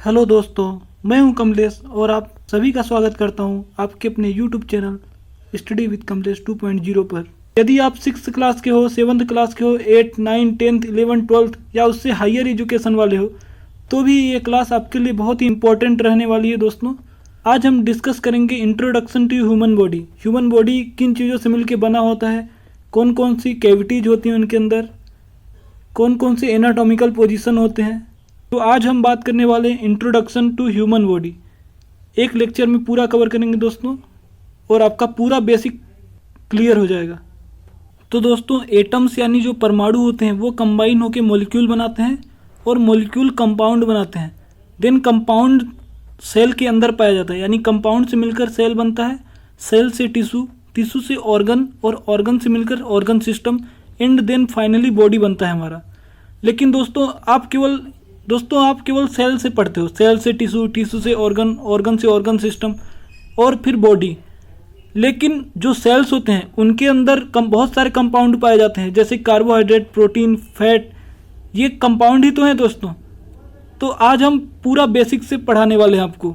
Hello दोस्तों, मैं हूं कमलेश और आप सभी का स्वागत करता हूं आपके अपने YouTube channel study with Kamlesh 2.0 पर। यदि आप 6th क्लास के हो, 7th क्लास के हो, 8, 9, 10th, 11, 12th या उससे हायर एजुकेशन वाले हो तो भी ये क्लास आपके लिए बहुत ही इंपॉर्टेंट रहने वाली है। दोस्तों, आज हम डिस्कस करेंगे introduction to human body. Human body किन चीज़ों से मिलकर बना होता है, कौन कौन सी कैविटीज होती हैं उनके अंदर, कौन कौन से एनाटॉमिकल पोजीशन होते हैं। तो आज हम बात करने वाले हैं इंट्रोडक्शन टू ह्यूमन बॉडी। एक लेक्चर में पूरा कवर करेंगे दोस्तों और आपका पूरा बेसिक क्लियर हो जाएगा। तो दोस्तों, एटम्स यानी जो परमाणु होते हैं वो कंबाइन होकर मॉलिक्यूल बनाते हैं और मॉलिक्यूल कंपाउंड बनाते हैं। देन कंपाउंड सेल के अंदर पाया जाता है, यानी कंपाउंड से मिलकर सेल बनता है, सेल से टिश्यू, टिश्यू से ऑर्गन और ऑर्गन से मिलकर organ system, and then finally body बनता है हमारा। लेकिन दोस्तों आप केवल सेल से पढ़ते हो, सेल से टिश्यू, टिश्यू से ऑर्गन, ऑर्गन से ऑर्गन सिस्टम और फिर बॉडी। लेकिन जो सेल्स होते हैं उनके अंदर बहुत सारे कंपाउंड पाए जाते हैं, जैसे कार्बोहाइड्रेट, प्रोटीन, फैट, ये कंपाउंड ही तो हैं दोस्तों। तो आज हम पूरा बेसिक से पढ़ाने वाले हैं आपको,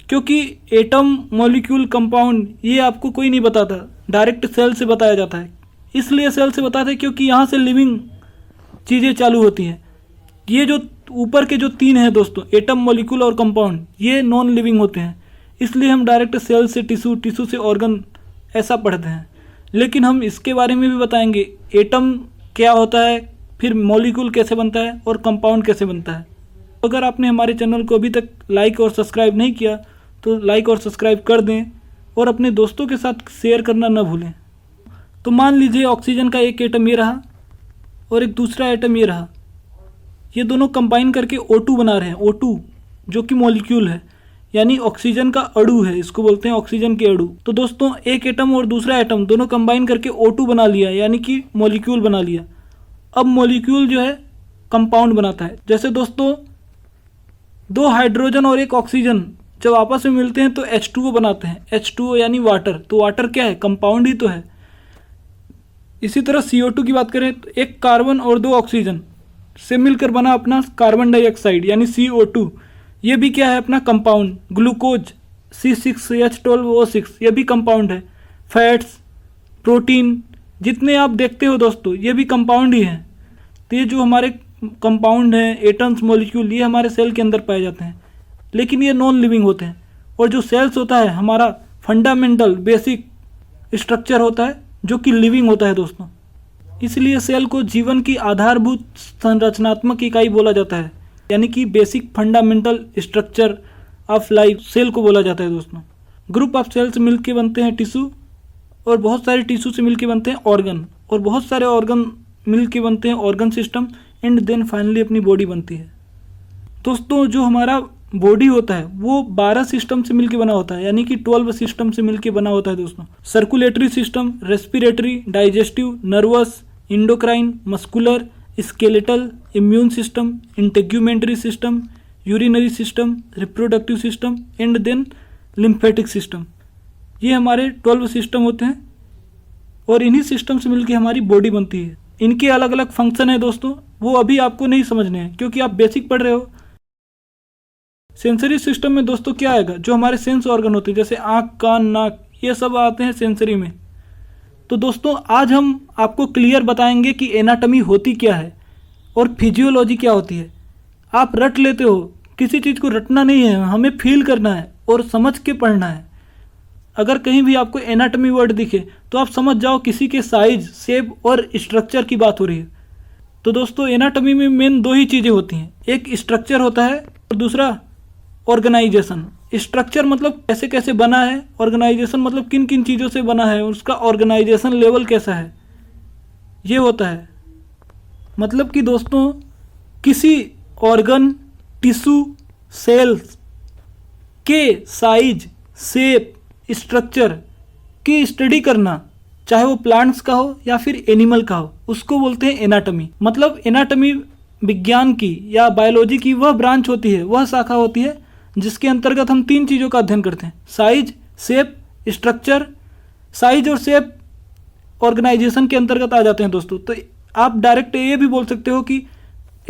क्योंकि एटम, मॉलिक्यूल, कंपाउंड ये आपको कोई नहीं बताता, डायरेक्ट सेल से बताया जाता है। इसलिए सेल से बताते हैं क्योंकि यहाँ से लिविंग चीज़ें चालू होती हैं। ये जो ऊपर के जो तीन हैं दोस्तों, एटम, मॉलिक्यूल और कंपाउंड, ये नॉन लिविंग होते हैं। इसलिए हम डायरेक्ट सेल से टिश्यू, टिश्यू से ऑर्गन ऐसा पढ़ते हैं। लेकिन हम इसके बारे में भी बताएंगे, एटम क्या होता है, फिर मॉलिक्यूल कैसे बनता है और कंपाउंड कैसे बनता है। अगर आपने हमारे चैनल को अभी तक लाइक और सब्सक्राइब नहीं किया तो लाइक और सब्सक्राइब कर दें और अपने दोस्तों के साथ शेयर करना न भूलें। तो मान लीजिए ऑक्सीजन का एक एटम ये रहा और एक दूसरा एटम ये रहा, ये दोनों कंबाइन करके O2 बना रहे हैं। O2 जो कि मॉलिक्यूल है, यानी ऑक्सीजन का अणु है, इसको बोलते हैं ऑक्सीजन के अणु। तो दोस्तों एक एटम और दूसरा एटम दोनों कंबाइन करके O2 बना लिया, यानी कि मॉलिक्यूल बना लिया। अब मॉलिक्यूल जो है कंपाउंड बनाता है। जैसे दोस्तों दो हाइड्रोजन और एक ऑक्सीजन जब आपस में मिलते हैं तो H2O बनाते हैं। H2O यानी वाटर, तो वाटर क्या है, कंपाउंड ही तो है। इसी तरह CO2 की बात करें तो एक कार्बन और दो ऑक्सीजन से मिलकर बना अपना कार्बन डाइऑक्साइड यानी CO2, ये भी क्या है, अपना कंपाउंड। ग्लूकोज C6H12O6 ये भी कंपाउंड है। फैट्स, प्रोटीन जितने आप देखते हो दोस्तों ये भी कंपाउंड ही हैं। तो ये जो हमारे कंपाउंड हैं, एटम्स, मॉलिक्यूल, ये हमारे सेल के अंदर पाए जाते हैं, लेकिन ये नॉन लिविंग होते हैं। और जो सेल्स होता है हमारा फंडामेंटल बेसिक स्ट्रक्चर होता है जो कि लिविंग होता है दोस्तों। इसलिए सेल को जीवन की आधारभूत संरचनात्मक इकाई बोला जाता है, यानी कि basic fundamental structure of life cell को बोला जाता है दोस्तों। ग्रुप ऑफ सेल से मिलके बनते हैं टिश्यू, और बहुत सारे टिश्यू से मिलके बनते हैं ऑर्गन, और बहुत सारे ऑर्गन मिलके बनते हैं organ system, and then finally अपनी बॉडी बनती है। दोस्तों जो हमारा बॉडी होता है वो 12 सिस्टम से मिलके बना होता है, यानी कि 12 सिस्टम से मिलके बना होता है दोस्तों। Circulatory system, respiratory, digestive, nervous, endocrine, muscular, skeletal, immune system, integumentary system, urinary system, reproductive system, and then lymphatic system. ये हमारे 12 सिस्टम होते हैं और इन्हीं सिस्टम से मिलके हमारी बॉडी बनती है। इनके अलग अलग फंक्शन है दोस्तों, वो अभी आपको नहीं समझने हैं क्योंकि आप बेसिक पढ़ रहे हो। सेंसरी सिस्टम में दोस्तों क्या आएगा, जो हमारे सेंस ऑर्गन होते हैं, जैसे आँख, कान, नाक, ये सब आते हैं सेंसरी में। तो दोस्तों आज हम आपको क्लियर बताएंगे कि एनाटॉमी होती क्या है और फिजियोलॉजी क्या होती है। आप रट लेते हो, किसी चीज़ को रटना नहीं है, हमें फील करना है और समझ के पढ़ना है। अगर कहीं भी आपको एनाटॉमी वर्ड दिखे तो आप समझ जाओ किसी के साइज, शेप और स्ट्रक्चर की बात हो रही है। तो दोस्तों एनाटॉमी में मेन दो ही चीज़ें होती हैं, एक स्ट्रक्चर होता है और दूसरा ऑर्गेनाइजेशन। स्ट्रक्चर मतलब कैसे कैसे बना है, ऑर्गेनाइजेशन मतलब किन किन चीज़ों से बना है, उसका ऑर्गेनाइजेशन लेवल कैसा है, ये होता है। मतलब कि दोस्तों किसी ऑर्गन, टिश्यू, सेल्स के साइज, शेप, स्ट्रक्चर की स्टडी करना, चाहे वो प्लांट्स का हो या फिर एनिमल का हो, उसको बोलते हैं एनाटॉमी। मतलब एनाटॉमी विज्ञान की या बायोलॉजी की वह ब्रांच होती है, वह शाखा होती है जिसके अंतर्गत हम 3 चीज़ों का अध्ययन करते हैं, साइज, शेप, स्ट्रक्चर। साइज और शेप ऑर्गेनाइजेशन के अंतर्गत आ जाते हैं दोस्तों। तो आप डायरेक्ट ये भी बोल सकते हो कि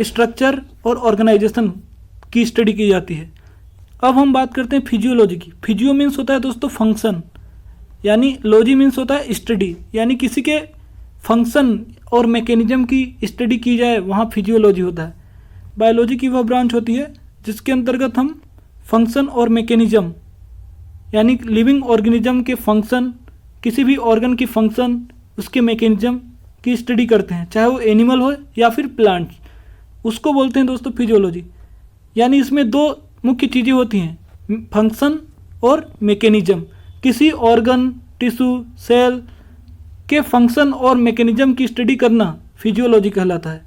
स्ट्रक्चर और ऑर्गेनाइजेशन की स्टडी की जाती है। अब हम बात करते हैं फिजियोलॉजी की। फिजियो मीन्स होता है दोस्तों फंक्शन, यानी लॉजी मीन्स होता है स्टडी, यानी किसी के फंक्शन और मैकेनिज्म की स्टडी की जाए, वहाँ फिजियोलॉजी होता है। बायोलॉजी की वह ब्रांच होती है जिसके अंतर्गत हम फंक्शन और मैकेनिज्म यानी लिविंग ऑर्गेनिज्म के फंक्शन, किसी भी ऑर्गन की फंक्शन, उसके मैकेनिज्म की स्टडी करते हैं, चाहे वो एनिमल हो या फिर प्लांट्स, उसको बोलते हैं दोस्तों फिजियोलॉजी। यानी इसमें दो मुख्य चीज़ें होती हैं, फंक्शन और मैकेनिज्म। किसी ऑर्गन, टिश्यू, सेल के फंक्शन और मैकेनिज्म की स्टडी करना फिजियोलॉजी कहलाता है।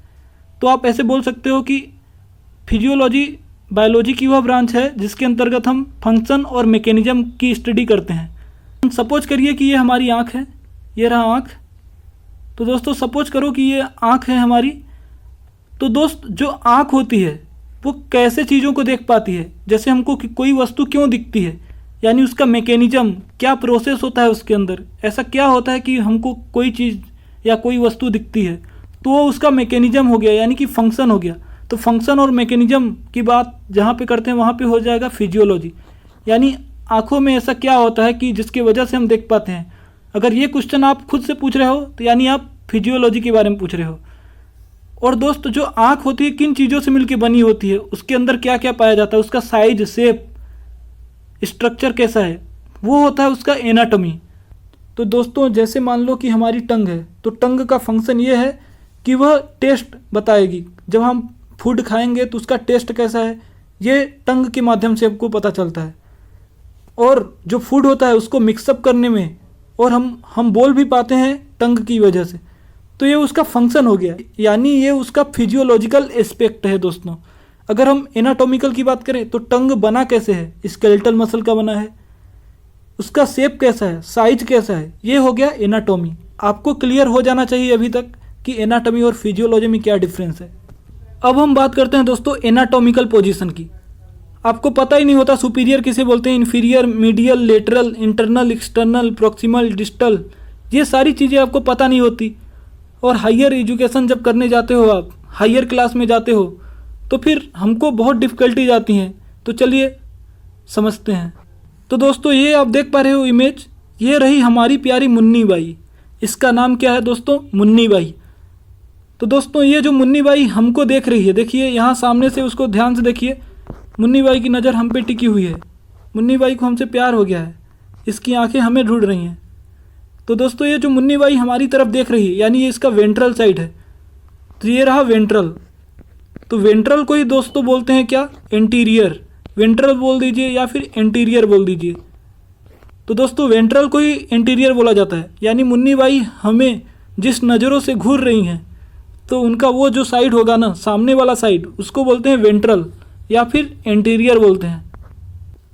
तो आप ऐसे बोल सकते हो कि फिजियोलॉजी बायोलॉजी की वह ब्रांच है जिसके अंतर्गत हम फंक्शन और मैकेनिज्म की स्टडी करते हैं। सपोज करिए कि ये हमारी आँख है, ये रहा आँख। तो दोस्तों सपोज करो कि ये आँख है हमारी। तो दोस्त जो आँख होती है वो कैसे चीज़ों को देख पाती है, जैसे हमको कोई वस्तु क्यों दिखती है, यानी उसका मैकेनिज्म क्या प्रोसेस होता है उसके अंदर, ऐसा क्या होता है कि हमको कोई चीज़ या कोई वस्तु दिखती है, तो वो उसका मैकेनिज्म हो गया, यानी कि फंक्शन हो गया। तो फंक्शन और मैकेनिज्म की बात जहाँ पे करते हैं वहाँ पे हो जाएगा फिजियोलॉजी, यानी आँखों में ऐसा क्या होता है कि जिसकी वजह से हम देख पाते हैं। अगर ये क्वेश्चन आप खुद से पूछ रहे हो तो यानी आप फिजियोलॉजी के बारे में पूछ रहे हो। और दोस्त जो आँख होती है किन चीज़ों से मिलकर बनी होती है, उसके अंदर क्या क्या पाया जाता है, उसका साइज, शेप, स्ट्रक्चर कैसा है, वो होता है उसका एनाटॉमी। तो दोस्तों जैसे मान लो कि हमारी टंग है, तो टंग का फंक्शन ये है कि वह टेस्ट बताएगी। जब हम फूड खाएंगे तो उसका टेस्ट कैसा है, ये टंग के माध्यम से हमको पता चलता है। और जो फूड होता है उसको मिक्सअप करने में और हम बोल भी पाते हैं टंग की वजह से, तो ये उसका फंक्शन हो गया, यानी ये उसका फिजियोलॉजिकल एस्पेक्ट है दोस्तों। अगर हम एनाटॉमिकल की बात करें तो टंग बना कैसे है, स्केलेटल मसल का बना है, उसका शेप कैसा है, साइज कैसा है, ये हो गया एनाटॉमी। आपको क्लियर हो जाना चाहिए अभी तक कि एनाटॉमी और फिजियोलॉजी में क्या डिफरेंस है। अब हम बात करते हैं दोस्तों एनाटॉमिकल पोजीशन की। आपको पता ही नहीं होता सुपीरियर किसे बोलते हैं, inferior, medial, lateral, internal, external, proximal, distal, ये सारी चीज़ें आपको पता नहीं होती। और हायर एजुकेशन जब करने जाते हो, आप हायर क्लास में जाते हो, तो फिर हमको बहुत डिफ़िकल्टीज आती हैं। तो चलिए समझते हैं। तो दोस्तों ये आप देख पा रहे हो इमेज, ये रही हमारी प्यारी मुन्नी बाई। इसका नाम क्या है दोस्तों, मुन्नी बाई। तो दोस्तों ये जो मुन्नी बाई हमको देख रही है, देखिए यहाँ सामने से उसको ध्यान से देखिए, मुन्नी बाई की नज़र हम पे टिकी हुई है। मुन्नी बाई को हमसे प्यार हो गया है, इसकी आंखें हमें ढूंढ रही हैं। तो दोस्तों ये जो मुन्नी बाई हमारी तरफ देख रही है, यानी ये इसका वेंट्रल साइड है। तो ये रहा वेंट्रल। तो वेंट्रल को ही दोस्तों बोलते हैं क्या, एंटीरियर। वेंट्रल बोल दीजिए या फिर एंटीरियर बोल दीजिए। तो दोस्तों वेंट्रल को ही एंटीरियर बोला जाता है, यानी मुन्नी बाई हमें जिस नज़रों से घूर रही हैं, तो उनका वो जो साइड होगा ना, सामने वाला साइड, उसको बोलते हैं वेंट्रल या फिर एंटीरियर बोलते हैं।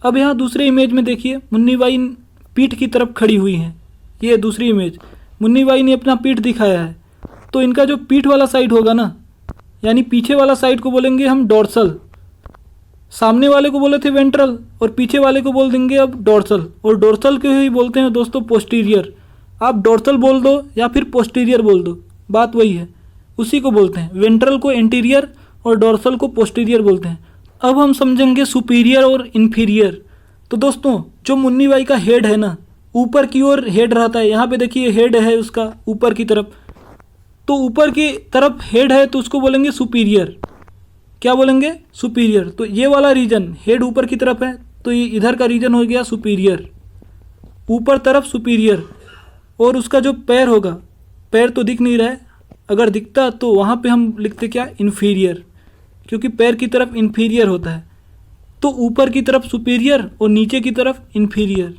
अब यहाँ दूसरे इमेज में देखिए, मुन्नी बाई पीठ की तरफ खड़ी हुई हैं। ये दूसरी इमेज, मुन्नी बाई ने अपना पीठ दिखाया है। तो इनका जो पीठ वाला साइड होगा ना, यानी पीछे वाला साइड को बोलेंगे हम डोर्सल। सामने वाले को बोले थे वेंट्रल और पीछे वाले को बोल देंगे अब डोर्सल। और डोर्सल को ही बोलते हैं दोस्तों पोस्टीरियर। आप डोर्सल बोल दो या फिर पोस्टीरियर बोल दो, बात वही है, उसी को बोलते हैं। वेंट्रल को एंटीरियर और डोर्सल को पोस्टीरियर बोलते हैं। अब हम समझेंगे सुपीरियर और इन्फीरियर। तो दोस्तों जो मुन्नी बाई का हेड है ना, ऊपर की ओर हेड रहता है। यहाँ पे देखिए हेड है उसका ऊपर की तरफ, तो ऊपर की तरफ हेड है तो उसको बोलेंगे सुपीरियर। क्या बोलेंगे, सुपीरियर। तो ये वाला रीजन, हेड ऊपर की तरफ है तो ये इधर का रीजन हो गया सुपीरियर, ऊपर तरफ सुपीरियर। और उसका जो पैर होगा, पैर तो दिख नहीं रहा है, अगर दिखता तो वहाँ पे हम लिखते क्या, इन्फीरियर, क्योंकि पैर की तरफ इन्फीरियर होता है। तो ऊपर की तरफ सुपीरियर और नीचे की तरफ इन्फीरियर।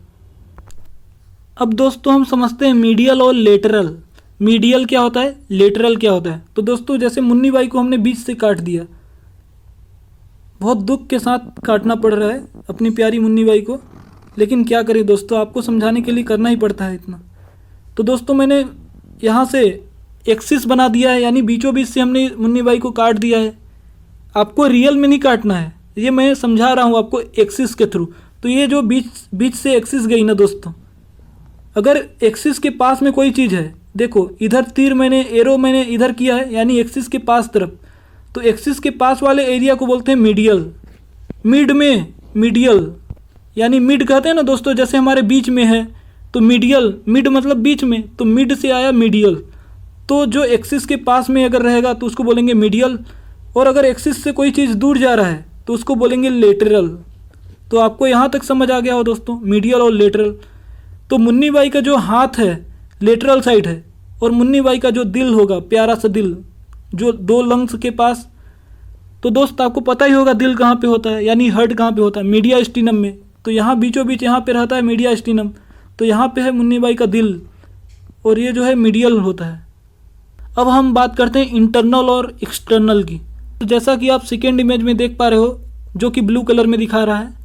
अब दोस्तों हम समझते हैं मीडियल और लेटरल। मीडियल क्या होता है, लेटरल क्या होता है। तो दोस्तों जैसे मुन्नी बाई को हमने बीच से काट दिया, बहुत दुख के साथ काटना पड़ रहा है अपनी प्यारी मुन्नी बाई को, लेकिन क्या करें दोस्तों, आपको समझाने के लिए करना ही पड़ता है इतना। तो दोस्तों मैंने यहाँ से एक्सिस बना दिया है, यानी बीचों बीच से हमने मुन्नी बाई को काट दिया है। आपको रियल में नहीं काटना है, ये मैं समझा रहा हूँ आपको एक्सिस के थ्रू। तो ये जो बीच से एक्सिस गई ना दोस्तों, अगर एक्सिस के पास में कोई चीज़ है, देखो इधर तीर मैंने, एरो मैंने इधर किया है, यानी एक्सिस के पास तरफ। तो एक्सिस के पास वाले एरिया को बोलते हैं मीडियल। मीडियल, यानी मिड कहते हैं ना दोस्तों, जैसे हमारे बीच में है तो मीडियल, मिड मतलब बीच में, तो मिड से आया मीडियल। तो जो एक्सिस के पास में अगर रहेगा तो उसको बोलेंगे मीडियल, और अगर एक्सिस से कोई चीज़ दूर जा रहा है तो उसको बोलेंगे लेटरल। तो आपको यहाँ तक समझ आ गया हो दोस्तों, मीडियल और लेटरल। तो मुन्नी बाई का जो हाथ है लेटरल साइड है, और मुन्नी बाई का जो दिल होगा, प्यारा सा दिल जो 2 लंग्स के पास, तो दोस्त आपको पता ही होगा दिल कहाँ पे होता है, यानी हार्ट कहाँ पे होता है, मीडिया स्टीनम में। तो यहाँ बीचों बीच यहाँ पे रहता है मीडिया स्टीनम, तो यहाँ पे है मुन्नी बाई का दिल, और ये जो है मीडियल होता है। अब हम बात करते हैं इंटरनल और एक्सटर्नल की। तो जैसा कि आप सेकेंड इमेज में देख पा रहे हो, जो कि ब्लू कलर में दिखा रहा है,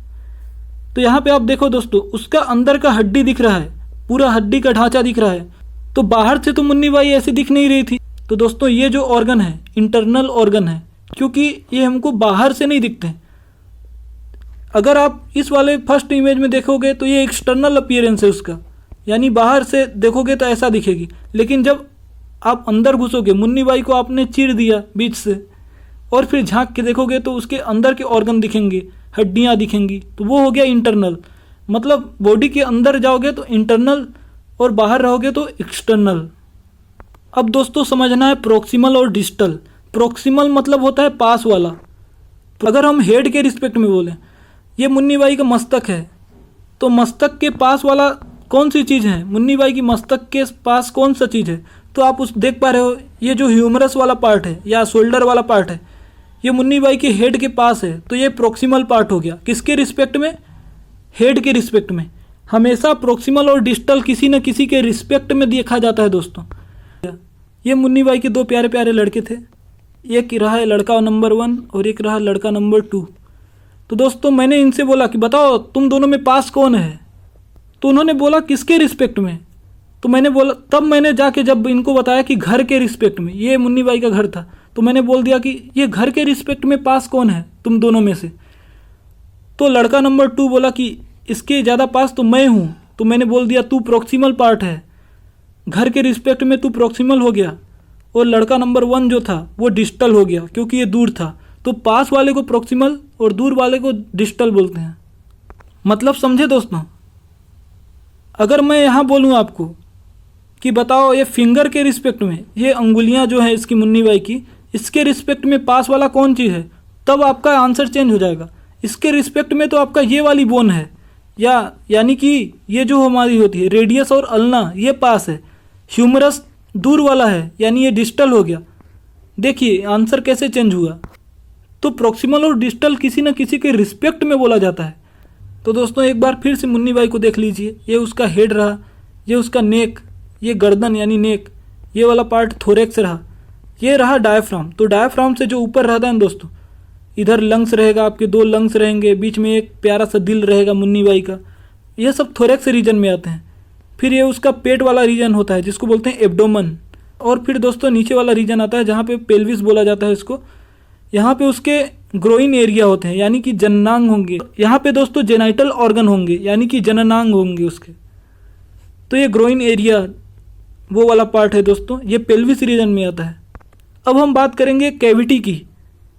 तो यहाँ पे आप देखो दोस्तों, उसका अंदर का हड्डी दिख रहा है, पूरा हड्डी का ढांचा दिख रहा है। तो बाहर से तो मुन्नी बाई ऐसी दिख नहीं रही थी। तो दोस्तों ये जो ऑर्गन है इंटरनल ऑर्गन है, क्योंकि ये हमको बाहर से नहीं दिखते। अगर आप इस वाले फर्स्ट इमेज में देखोगे तो ये एक्सटर्नल अपीयरेंस है उसका, यानी बाहर से देखोगे तो ऐसा दिखेगी। लेकिन जब आप अंदर घुसोगे, मुन्नी बाई को आपने चीर दिया बीच से, और फिर झांक के देखोगे तो उसके अंदर के ऑर्गन दिखेंगे, हड्डियाँ दिखेंगी, तो वो हो गया इंटरनल। मतलब बॉडी के अंदर जाओगे तो इंटरनल, और बाहर रहोगे तो एक्सटर्नल। अब दोस्तों समझना है प्रॉक्सिमल और डिस्टल। प्रॉक्सिमल मतलब होता है पास वाला। तो अगर हम हेड के रिस्पेक्ट में बोलें, ये मुन्नी बाई का मस्तक है, तो मस्तक के पास वाला कौन सी चीज़ है, मुन्नी बाई की मस्तक के पास कौन सा चीज़ है, तो आप उस देख पा रहे हो, ये जो ह्यूमरस वाला पार्ट है या शोल्डर वाला पार्ट है, ये मुन्नी बाई के हेड के पास है। तो ये प्रॉक्सिमल पार्ट हो गया, किसके रिस्पेक्ट में, हेड के रिस्पेक्ट में। हमेशा प्रॉक्सिमल और डिस्टल किसी न किसी के रिस्पेक्ट में देखा जाता है दोस्तों। ये मुन्नी बाई के 2 प्यारे प्यारे लड़के थे, एक रहा है लड़का नंबर 1 और एक रहा लड़का नंबर 2। तो दोस्तों मैंने इनसे बोला कि बताओ तुम दोनों में पास कौन है, तो उन्होंने बोला किसके रिस्पेक्ट में। तो मैंने बोला, तब मैंने जाके जब इनको बताया कि घर के रिस्पेक्ट में, ये मुन्नी बाई का घर था, तो मैंने बोल दिया कि ये घर के रिस्पेक्ट में पास कौन है तुम दोनों में से। तो लड़का नंबर 2 बोला कि इसके ज़्यादा पास तो मैं हूँ। तो मैंने बोल दिया तू प्रॉक्सिमल पार्ट है, घर के रिस्पेक्ट में तू प्रॉक्सिमल हो गया, और लड़का नंबर 1 जो था वो डिस्टल हो गया क्योंकि ये दूर था। तो पास वाले को प्रॉक्सिमल और दूर वाले को डिस्टल बोलते हैं। मतलब समझे दोस्तों, अगर मैं यहाँ बोलूँ आपको कि बताओ ये फिंगर के रिस्पेक्ट में, ये अंगुलियाँ जो हैं इसकी मुन्नी बाई की, इसके रिस्पेक्ट में पास वाला कौन चीज़ है, तब आपका आंसर चेंज हो जाएगा। इसके रिस्पेक्ट में तो आपका ये वाली बोन है, यानी कि ये जो हमारी होती है रेडियस और अल्ना, ये पास है। ह्यूमरस दूर वाला है, यानी ये डिस्टल हो गया। देखिए आंसर कैसे चेंज हुआ। तो प्रॉक्सिमल और डिस्टल किसी न किसी के रिस्पेक्ट में बोला जाता है। तो दोस्तों एक बार फिर से मुन्नी बाई को देख लीजिए, ये उसका हेड रहा, ये उसका नेक, ये गर्दन यानी नेक, ये वाला पार्ट थोरेक्स रहा, ये रहा डायफ्राम। तो डायफ्राम से जो ऊपर रहता है ना दोस्तों, इधर लंग्स रहेगा, आपके 2 लंग्स रहेंगे, बीच में एक प्यारा सा दिल रहेगा मुन्नी बाई का, ये सब थोरेक्स रीजन में आते हैं। फिर ये उसका पेट वाला रीजन होता है जिसको बोलते हैं एब्डोमन, और फिर दोस्तों नीचे वाला रीजन आता है जहाँ पे पेल्विस बोला जाता है इसको। यहाँ पे उसके ग्रोइन एरिया होते हैं, यानी कि जननांग होंगे। यहाँ पे दोस्तों जेनाइटल ऑर्गन होंगे, यानी कि जननांग होंगे उसके। तो ये ग्रोइन एरिया वो वाला पार्ट है दोस्तों, ये पेल्विस रीजन में आता है। अब हम बात करेंगे कैविटी की।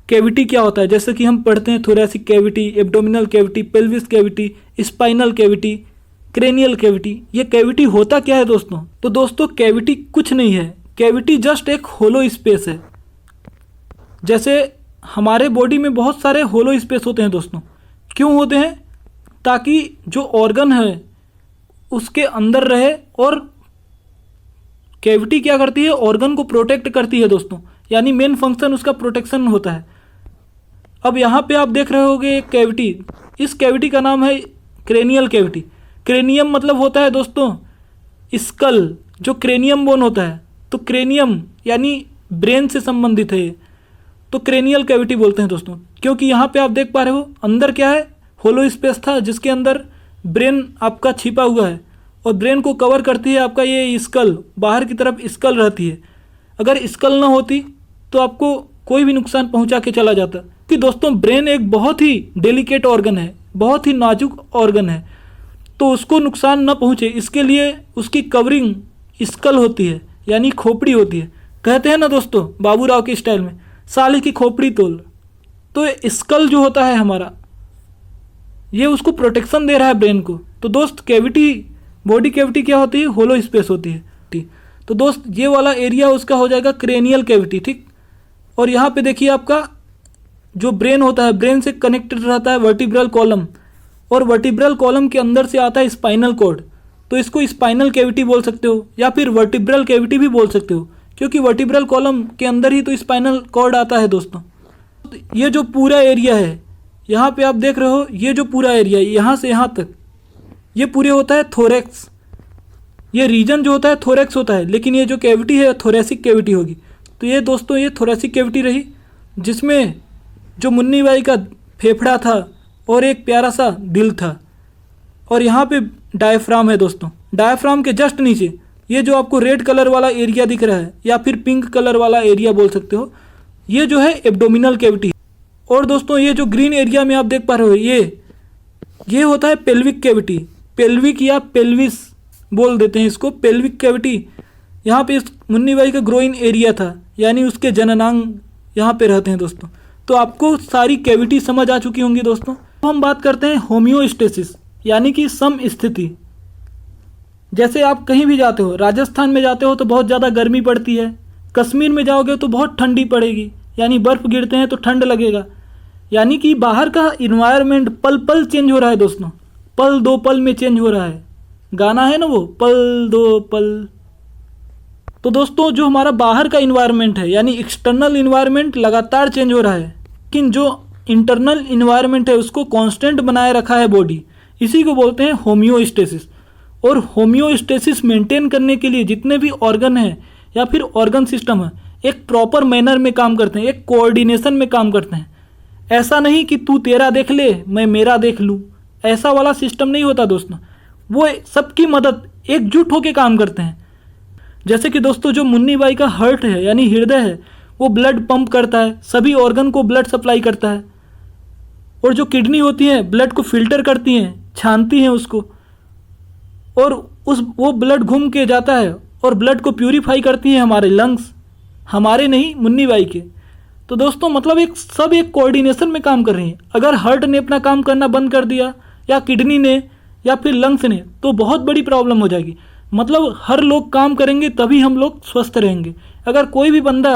कैविटी क्या होता है, जैसे कि हम पढ़ते हैं thoracic cavity, abdominal cavity, pelvis cavity, spinal cavity, cranial cavity. ये कैविटी होता क्या है दोस्तों, तो दोस्तों कैविटी कुछ नहीं है, कैविटी जस्ट एक होलो स्पेस है। जैसे हमारे बॉडी में बहुत सारे होलो स्पेस होते हैं दोस्तों, क्यों होते हैं, ताकि जो ऑर्गन है उसके अंदर रहे, और कैविटी क्या करती है, ऑर्गन को प्रोटेक्ट करती है दोस्तों, यानी मेन फंक्शन उसका प्रोटेक्शन होता है। अब यहाँ पे आप देख रहे होगे एक कैविटी, इस कैविटी का नाम है क्रेनियल कैविटी। क्रेनियम मतलब होता है दोस्तों स्कल, जो क्रेनियम बोन होता है। तो क्रेनियम यानी ब्रेन से संबंधित है, तो क्रेनियल कैविटी बोलते हैं दोस्तों। क्योंकि यहाँ पे आप देख पा रहे हो अंदर क्या है, होलो स्पेस था जिसके अंदर ब्रेन आपका छिपा हुआ है, और ब्रेन को कवर करती है आपका ये स्कल, बाहर की तरफ स्कल रहती है। अगर स्कल ना होती तो आपको कोई भी नुकसान पहुंचा के चला जाता। कि दोस्तों ब्रेन एक बहुत ही डेलिकेट ऑर्गन है, बहुत ही नाजुक ऑर्गन है, तो उसको नुकसान ना पहुंचे इसके लिए उसकी कवरिंग स्कल होती है, यानी खोपड़ी होती है। कहते हैं ना दोस्तों बाबू राव के स्टाइल में, साले की खोपड़ी तोल। तो स्कल जो होता है हमारा, ये उसको प्रोटेक्शन दे रहा है ब्रेन को। तो दोस्त कैविटी, बॉडी कैविटी क्या होती है? होलो स्पेस होती है। तो दोस्त ये वाला एरिया उसका हो जाएगा क्रेनियल कैविटी, ठीक। और यहाँ पे देखिए आपका जो ब्रेन होता है, ब्रेन से कनेक्टेड रहता है वर्टिब्रल कॉलम, और वर्टिब्रल कॉलम के अंदर से आता है स्पाइनल कॉर्ड। तो इसको स्पाइनल कैविटी बोल सकते हो या फिर वर्टिब्रल कैविटी भी बोल सकते हो, क्योंकि वर्टिब्रल कॉलम के अंदर ही तो स्पाइनल कॉर्ड आता है दोस्तों। ये जो पूरा एरिया है, यहाँ पे आप देख रहे हो, ये जो पूरा एरिया है यहाँ से यहाँ तक, ये पूरे होता है थोरैक्स। ये रीजन जो होता है थोरैक्स होता है, लेकिन ये जो कैविटी है थोरैसिक कैविटी होगी। तो ये दोस्तों ये थोरैसिक कैविटी रही, जिसमें जो मुन्नी बाई का फेफड़ा था और एक प्यारा सा दिल था। और यहाँ पे डायफ्राम है दोस्तों। डायफ्राम के जस्ट नीचे ये जो आपको रेड कलर वाला एरिया दिख रहा है या फिर पिंक कलर वाला एरिया बोल सकते हो, ये जो है एब्डोमिनल कैविटी। और दोस्तों ये जो ग्रीन एरिया में आप देख पा रहे हो, ये होता है पेल्विक कैविटी। पेल्विक या पेल्विस बोल देते हैं इसको, पेल्विक कैविटी। यहाँ पे इस मुन्नी बाई का ग्रोइन एरिया था, यानी उसके जननांग यहाँ पे रहते हैं दोस्तों। तो आपको सारी कैविटी समझ आ चुकी होंगी दोस्तों। तो हम बात करते हैं होम्योस्टेसिस, यानी कि सम स्थिति। जैसे आप कहीं भी जाते हो, राजस्थान में जाते हो तो बहुत ज़्यादा गर्मी पड़ती है, कश्मीर में जाओगे तो बहुत ठंडी पड़ेगी, यानी बर्फ़ गिरते हैं तो ठंड लगेगा। यानी कि बाहर का इन्वायरमेंट पल पल चेंज हो रहा है दोस्तों, पल दो पल में चेंज हो रहा है। गाना है ना वो, पल दो पल। तो दोस्तों जो हमारा बाहर का इन्वायरमेंट है, यानी एक्सटर्नल इन्वायरमेंट लगातार चेंज हो रहा है, लेकिन जो इंटरनल इन्वायरमेंट है उसको कांस्टेंट बनाए रखा है बॉडी। इसी को बोलते हैं होम्योस्टेसिस। और होम्योस्टेसिस मेंटेन करने के लिए जितने भी ऑर्गन हैं या फिर ऑर्गन सिस्टम है, एक प्रॉपर मैनर में काम करते हैं, एक कोऑर्डिनेशन में काम करते हैं। ऐसा नहीं कि तू तेरा देख ले मैं मेरा देख लूँ, ऐसा वाला सिस्टम नहीं होता दोस्तों। वो सबकी मदद एकजुट होकर काम करते हैं। जैसे कि दोस्तों जो मुन्नी बाई का हार्ट है यानी हृदय है, वो ब्लड पंप करता है, सभी ऑर्गन को ब्लड सप्लाई करता है। और जो किडनी होती है ब्लड को फिल्टर करती हैं, छानती हैं उसको, और वो ब्लड घूम के जाता है और ब्लड को प्यूरीफाई करती हैं हमारे लंग्स, हमारे नहीं मुन्नी बाई के। तो दोस्तों मतलब सब एक कोऑर्डिनेशन में काम कर रही हैं। अगर हार्ट ने अपना काम करना बंद कर दिया या किडनी ने या फिर लंग्स ने, तो बहुत बड़ी प्रॉब्लम हो जाएगी। मतलब हर लोग काम करेंगे तभी हम लोग स्वस्थ रहेंगे। अगर कोई भी बंदा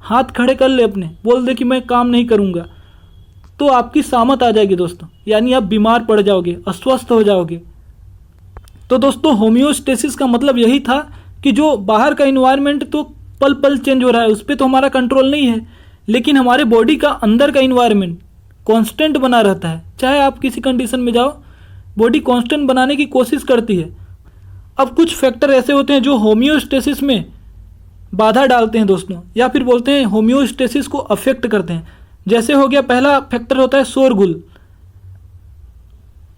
हाथ खड़े कर ले अपने, बोल दे कि मैं काम नहीं करूँगा, तो आपकी सामत आ जाएगी दोस्तों, यानी आप बीमार पड़ जाओगे, अस्वस्थ हो जाओगे। तो दोस्तों होम्योस्टेसिस का मतलब यही था कि जो बाहर का इन्वायरमेंट तो पल पल चेंज हो रहा है, उस पर तो हमारा कंट्रोल नहीं है, लेकिन हमारे बॉडी का अंदर का इन्वायरमेंट कांस्टेंट बना रहता है। चाहे आप किसी कंडीशन में जाओ, बॉडी कांस्टेंट बनाने की कोशिश करती है। अब कुछ फैक्टर ऐसे होते हैं जो होम्योस्टेसिस में बाधा डालते हैं दोस्तों, या फिर बोलते हैं होम्योस्टेसिस को अफेक्ट करते हैं। जैसे हो गया, पहला फैक्टर होता है शोरगुल।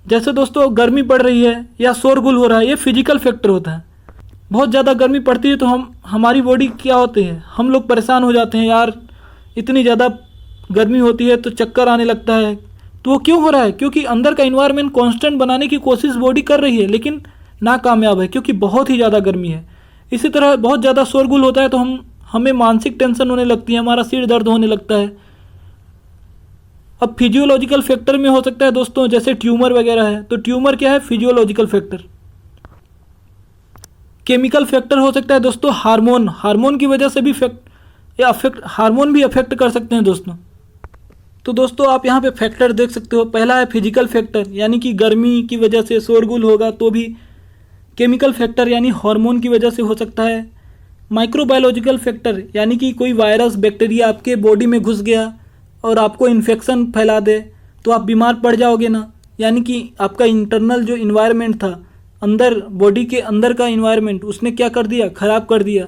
जैसे दोस्तों गर्मी पड़ रही है या शोरगुल हो रहा है, ये फिजिकल फैक्टर होता है। बहुत ज़्यादा गर्मी पड़ती है तो हमारी बॉडी क्या होती है, हम लोग परेशान हो जाते हैं, यार इतनी ज़्यादा गर्मी होती है तो चक्कर आने लगता है। तो वो क्यों हो रहा है? क्योंकि अंदर का इन्वायरमेंट कांस्टेंट बनाने की कोशिश बॉडी कर रही है, लेकिन नाकामयाब है, क्योंकि बहुत ही ज़्यादा गर्मी है। इसी तरह बहुत ज़्यादा शोरगुल होता है तो हमें मानसिक टेंशन होने लगती है, हमारा सिर दर्द होने लगता है। अब फिजियोलॉजिकल फैक्टर में हो सकता है दोस्तों, जैसे ट्यूमर वगैरह है, तो ट्यूमर क्या है? Physiological factor. केमिकल फैक्टर हो सकता है दोस्तों हार्मोन की वजह से भी हार्मोन भी अफेक्ट कर सकते हैं दोस्तों। तो दोस्तों आप यहाँ पे फैक्टर देख सकते हो। पहला है फिजिकल फैक्टर, यानी कि गर्मी की वजह से शोरगुल होगा तो भी। केमिकल फैक्टर यानी हार्मोन की वजह से हो सकता है। माइक्रोबायोलॉजिकल फैक्टर यानी कि कोई वायरस बैक्टीरिया आपके बॉडी में घुस गया और आपको इन्फेक्शन फैला दे तो आप बीमार पड़ जाओगे ना, यानी कि आपका इंटरनल जो इन्वायरमेंट था, अंदर बॉडी के अंदर का इन्वायरमेंट, उसने क्या कर दिया? ख़राब कर दिया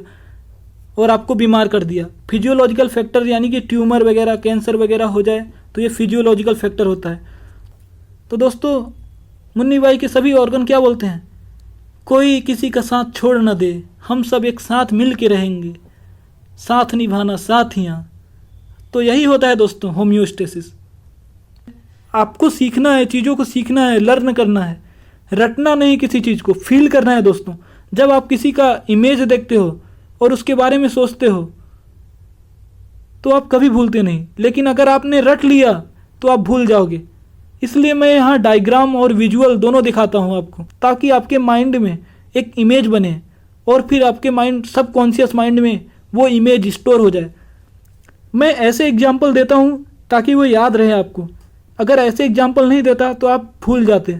और आपको बीमार कर दिया। फिजियोलॉजिकल फैक्टर यानी कि ट्यूमर वगैरह, कैंसर वगैरह हो जाए तो ये फिजियोलॉजिकल फैक्टर होता है। तो दोस्तों मुन्नी बाई के सभी ऑर्गन क्या बोलते हैं? कोई किसी का साथ छोड़ न दे, हम सब एक साथ मिल के रहेंगे, साथ निभाना साथियाँ। तो यही होता है दोस्तों होम्योस्टेसिस। आपको सीखना है, चीज़ों को सीखना है, लर्न करना है, रटना नहीं, किसी चीज़ को फील करना है दोस्तों। जब आप किसी का इमेज देखते हो और उसके बारे में सोचते हो तो आप कभी भूलते नहीं, लेकिन अगर आपने रट लिया तो आप भूल जाओगे। इसलिए मैं यहाँ डायग्राम और विजुअल दोनों दिखाता हूँ आपको, ताकि आपके माइंड में एक इमेज बने और फिर आपके माइंड सबकॉन्शियस माइंड में वो इमेज स्टोर हो जाए। मैं ऐसे एग्जाम्पल देता हूँ ताकि वो याद रहे आपको। अगर ऐसे एग्जाम्पल नहीं देता तो आप भूल जाते।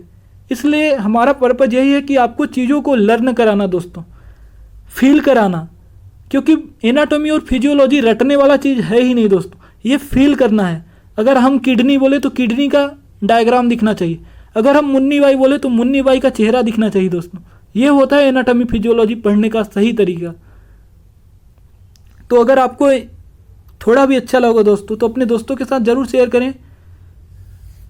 इसलिए हमारा पर्पज़ यही है कि आपको चीज़ों को लर्न कराना दोस्तों, फील कराना, क्योंकि एनाटॉमी और फिजियोलॉजी रटने वाला चीज़ है ही नहीं दोस्तों, ये फील करना है। अगर हम किडनी बोले तो किडनी का डायग्राम दिखना चाहिए, अगर हम मुन्नी बाई बोले तो मुन्नी बाई का चेहरा दिखना चाहिए दोस्तों। ये होता है एनाटॉमी फिजियोलॉजी पढ़ने का सही तरीका। तो अगर आपको थोड़ा भी अच्छा लगा दोस्तों तो अपने दोस्तों के साथ ज़रूर शेयर करें,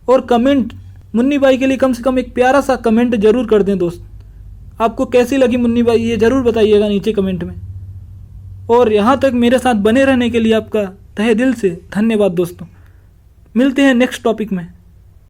और कमेंट मुन्नी बाई के लिए कम से कम एक प्यारा सा कमेंट जरूर कर दें दोस्त। आपको कैसी लगी मुन्नी बाई ये ज़रूर बताइएगा नीचे कमेंट में। और यहाँ तक मेरे साथ बने रहने के लिए आपका तहे दिल से धन्यवाद दोस्तों। मिलते हैं नेक्स्ट टॉपिक में।